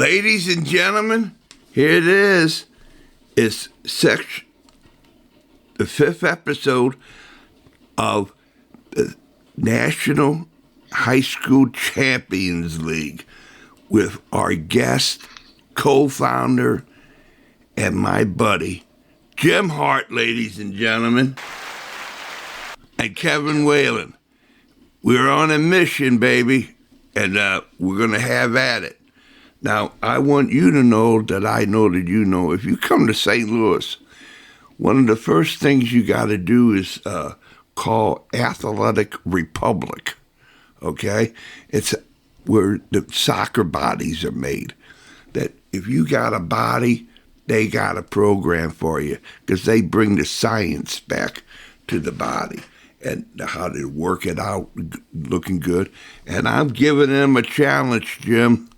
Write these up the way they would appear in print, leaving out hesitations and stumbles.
Ladies and gentlemen, here it is. It's the fifth episode of the National High School Champions League with our guest, co-founder, and my buddy, Jim Hart, ladies and gentlemen, and Kevin Whalen. We're on a mission, baby, and we're going to have at it. Now, I want you to know that I know that you know, if you come to St. Louis, one of the first things you got to do is call Athletic Republic, okay? It's where the soccer bodies are made. That if you got a body, they got a program for you because they bring the science back to the body and how to work it out, looking good. And I'm giving them a challenge, Jim.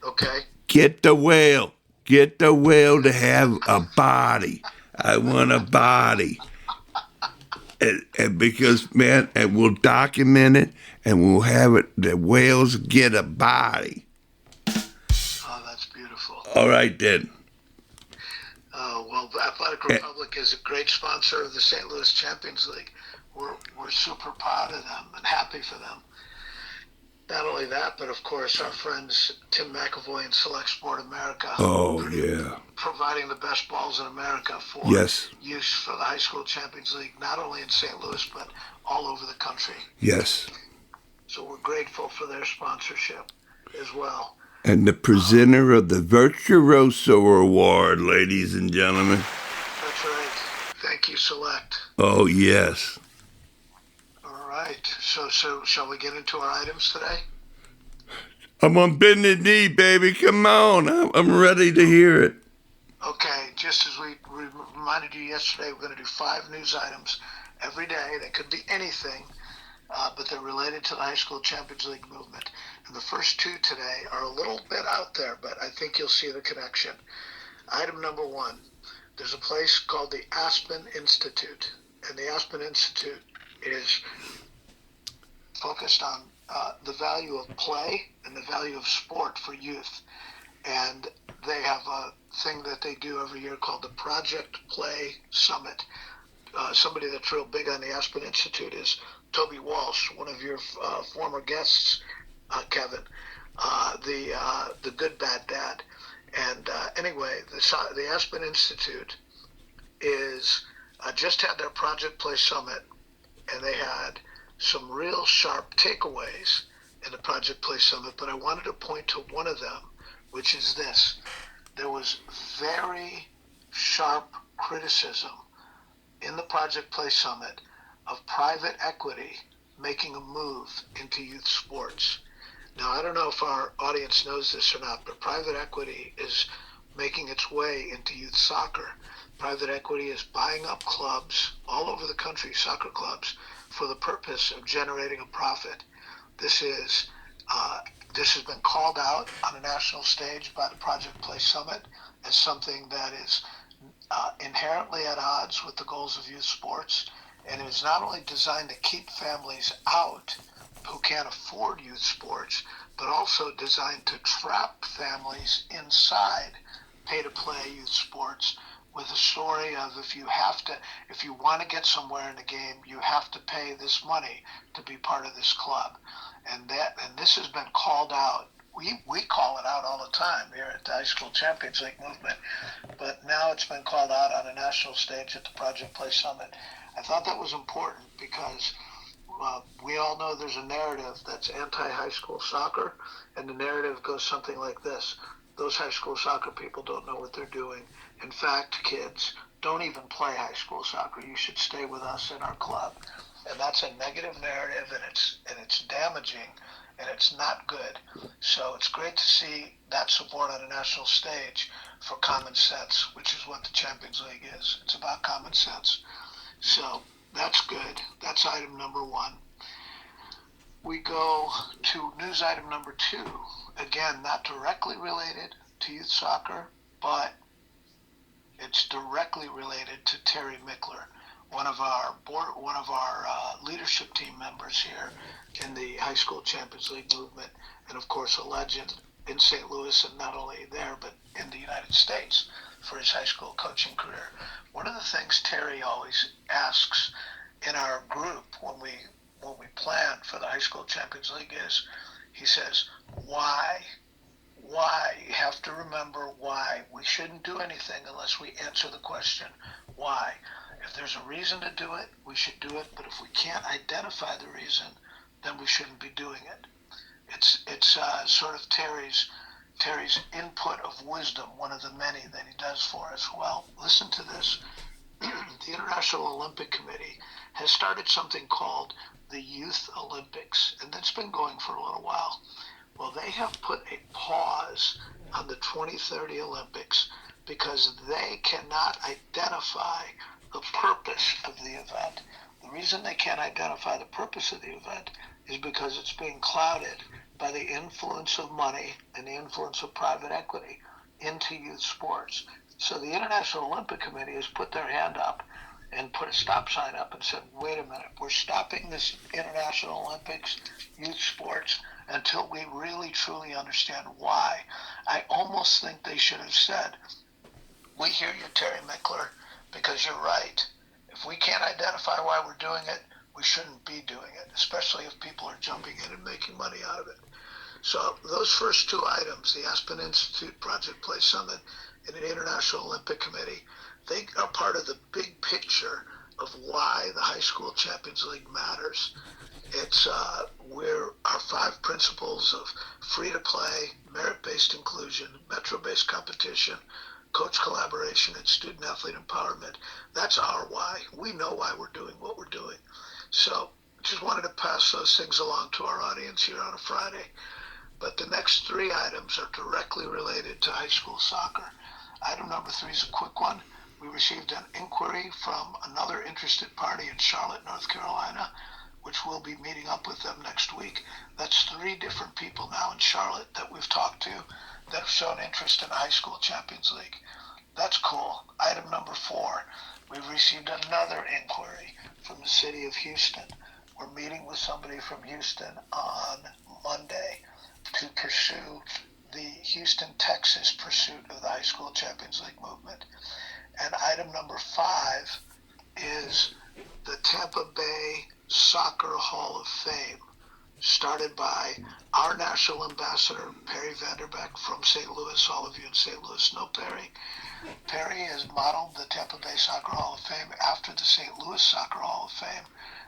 Okay. Get the whale. Get the whale to have a body. I want a body. And because, man, and we'll document it, and we'll have it, the whales get a body. Oh, that's beautiful. All right, then. Well, Athletic Republic is a great sponsor of the St. Louis Champions League. We're super proud of them and happy for them. Not only that, but of course our friends Tim McAvoy and Select Sport America. Oh, yeah. Providing the best balls in America for use for the High School Champions League, not only in St. Louis, but all over the country. Yes. So we're grateful for their sponsorship as well. And the presenter of the Virtuoso Award, ladies and gentlemen. That's right. Thank you, Select. Oh, yes. All right. So shall we get into our items today? I'm on bended knee, baby. Come on. I'm ready to hear it. Okay. Just as we reminded you yesterday, we're going to do 5 news items every day. They could be anything, but they're related to the High School Champions League movement. And the first 2 today are a little bit out there, but I think you'll see the connection. Item number 1, there's a place called the Aspen Institute. And the Aspen Institute is focused on the value of play and the value of sport for youth. And they have a thing that they do every year called the Project Play Summit. Somebody that's real big on the Aspen Institute is Toby Walsh, one of your former guests, Kevin, the good bad dad. And anyway, the Aspen Institute is just had their Project Play Summit, and they had some real sharp takeaways in the Project Play Summit, but I wanted to point to one of them, which is this. There was very sharp criticism in the Project Play Summit of private equity making a move into youth sports. Now, I don't know if our audience knows this or not, but private equity is making its way into youth soccer. Private equity is buying up clubs all over the country, soccer clubs, for the purpose of generating a profit. This has been called out on a national stage by the Project Play Summit as something that is inherently at odds with the goals of youth sports, and it is not only designed to keep families out who can't afford youth sports, but also designed to trap families inside pay-to-play youth sports with a story of if you want to get somewhere in the game, you have to pay this money to be part of this club. And this has been called out. We call it out all the time here at the High School Champions League movement, but now it's been called out on a national stage at the Project Play Summit. I thought that was important because we all know there's a narrative that's anti-high school soccer, and the narrative goes something like this. Those high school soccer people don't know what they're doing. In fact, kids, don't even play high school soccer. You should stay with us in our club. And that's a negative narrative, and it's damaging, and it's not good. So it's great to see that support on a national stage for common sense, which is what the Champions League is. It's about common sense. So that's good. That's item number 1. We go to news item number 2. Again, not directly related to youth soccer, but it's directly related to Terry Mickler, one of our leadership team members here in the High School Champions League movement, and of course a legend in St. Louis, and not only there, but in the United States for his high school coaching career. One of the things Terry always asks in our group when we plan for the high school Champions League is, he says, why? Why? You have to remember why. We shouldn't do anything unless we answer the question, why? If there's a reason to do it, we should do it, but if we can't identify the reason, then we shouldn't be doing it. It's sort of Terry's input of wisdom, one of the many that he does for us. Well, listen to this. The International Olympic Committee has started something called the Youth Olympics, and that's been going for a little while. Well, they have put a pause on the 2030 Olympics because they cannot identify the purpose of the event. The reason they can't identify the purpose of the event is because it's being clouded by the influence of money and the influence of private equity into youth sports. So the International Olympic Committee has put their hand up and put a stop sign up and said, wait a minute, we're stopping this International Olympics, youth sports, until we really truly understand why. I almost think they should have said, we hear you, Terry Mickler, because you're right. If we can't identify why we're doing it, we shouldn't be doing it, especially if people are jumping in and making money out of it. So those first two items, the Aspen Institute Project Play Summit and the International Olympic Committee, they are part of the big picture of why the High School Champions League matters. It's where our 5 principles of free-to-play, merit-based inclusion, metro-based competition, coach collaboration, and student-athlete empowerment. That's our why. We know why we're doing what we're doing. So just wanted to pass those things along to our audience here on a Friday. But the next 3 items are directly related to high school soccer. Item number 3 is a quick one. We received an inquiry from another interested party in Charlotte, North Carolina, which we'll be meeting up with them next week. That's 3 different people now in Charlotte that we've talked to that have shown interest in the High School Champions League. That's cool. Item number 4, we've received another inquiry from the city of Houston. We're meeting with somebody from Houston on Monday to pursue the Houston, Texas pursuit of the High School Champions League movement. And item number 5 is the Tampa Bay Soccer Hall of Fame, started by our national ambassador, Perry Vanderbeck from St. Louis. All of you in St. Louis know Perry. Perry has modeled the Tampa Bay Soccer Hall of Fame after the St. Louis Soccer Hall of Fame.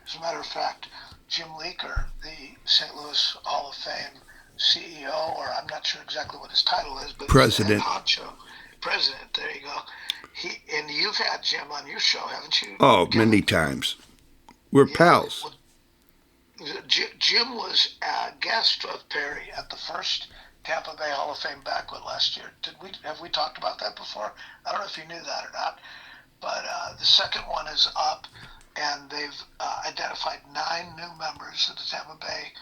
As a matter of fact, Jim Leaker, the St. Louis Hall of Fame CEO, or I'm not sure exactly what his title is, but President. he's the head honcho. President, there you go. And you've had Jim on your show, haven't you? Oh, many times. We're pals. Well, Jim was a guest of Perry at the first Tampa Bay Hall of Fame banquet last year. Have we talked about that before? I don't know if you knew that or not. But the second one is up, and they've identified 9 new members of the Tampa Bay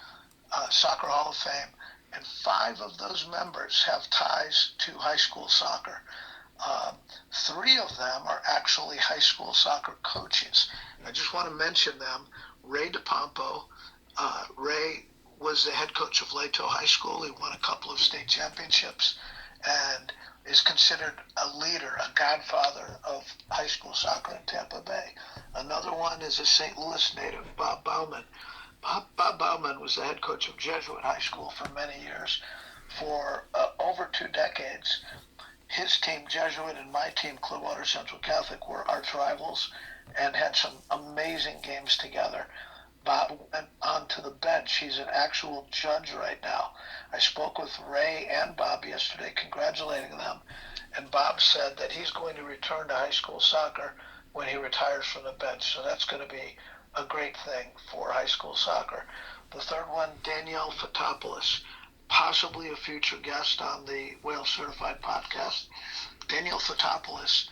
Soccer Hall of Fame, and 5 of those members have ties to high school soccer. 3 of them are actually high school soccer coaches. I just want to mention them. Ray DePompo. Ray was the head coach of Leto High School. He won a couple of state championships and is considered a leader, a godfather of high school soccer in Tampa Bay. Another one is a St. Louis native, Bob Bauman. Bob Bauman was the head coach of Jesuit High School for many years. For over 2 decades, his team, Jesuit, and my team, Clearwater Central Catholic, were arch rivals and had some amazing games together. Bob went onto the bench. He's an actual judge right now. I spoke with Ray and Bob yesterday, congratulating them, and Bob said that he's going to return to high school soccer when he retires from the bench. So that's going to be a great thing for high school soccer. The third one, Danielle Fotopoulos, possibly a future guest on the Whale Certified podcast. Danielle Fotopoulos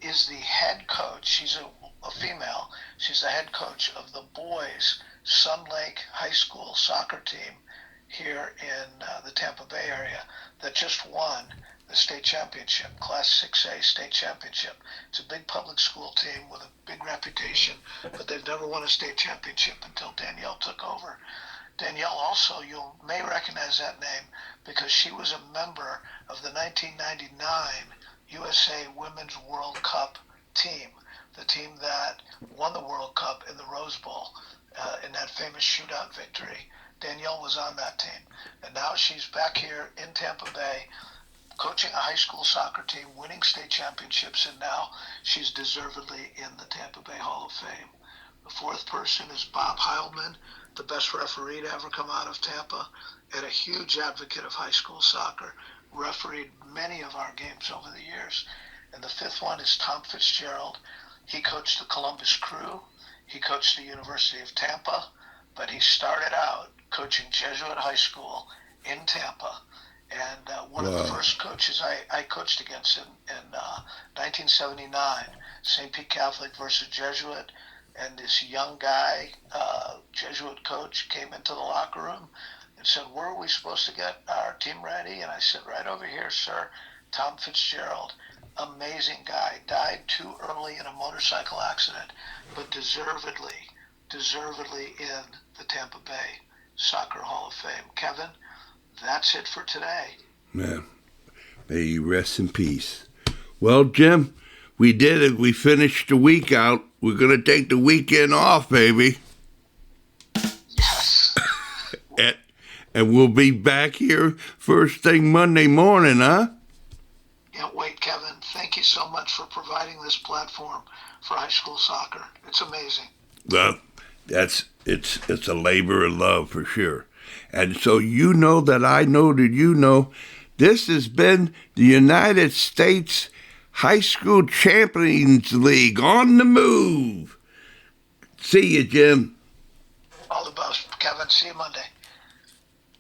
is the head coach. She's a female. She's the head coach of the boys' Sun Lake High School soccer team here in the Tampa Bay area that just won the state championship, Class 6A state championship. It's a big public school team with a big reputation, but they've never won a state championship until Danielle took over. Danielle also, you may recognize that name because she was a member of the 1999 USA Women's World Cup team, the team that won the World Cup in the Rose Bowl in that famous shootout victory. Danielle was on that team. And now she's back here in Tampa Bay coaching a high school soccer team, winning state championships, and now she's deservedly in the Tampa Bay Hall of Fame. The fourth person is Bob Heilman, the best referee to ever come out of Tampa, and a huge advocate of high school soccer, refereed many of our games over the years. And the fifth one is Tom Fitzgerald. He coached the Columbus Crew. He coached the University of Tampa, but he started out coaching Jesuit High School in Tampa. And one of the first coaches I coached against in 1979, St. Pete Catholic versus Jesuit. And this young guy, Jesuit coach, came into the locker room and said, "Where are we supposed to get our team ready?" And I said, "Right over here, sir." Tom Fitzgerald, amazing guy, died too early in a motorcycle accident, but deservedly in the Tampa Bay Soccer Hall of Fame. Kevin, that's it for today. Man, may you rest in peace. Well, Jim, we did it. We finished the week out. We're going to take the weekend off, baby. Yes. and we'll be back here first thing Monday morning, huh? Can't wait, Kevin. Thank you so much for providing this platform for high school soccer. It's amazing. Well, it's a labor of love for sure. And so you know that I know that you know this has been the United States High School Champions League on the move. See you, Jim. All the best, Kevin. See you Monday.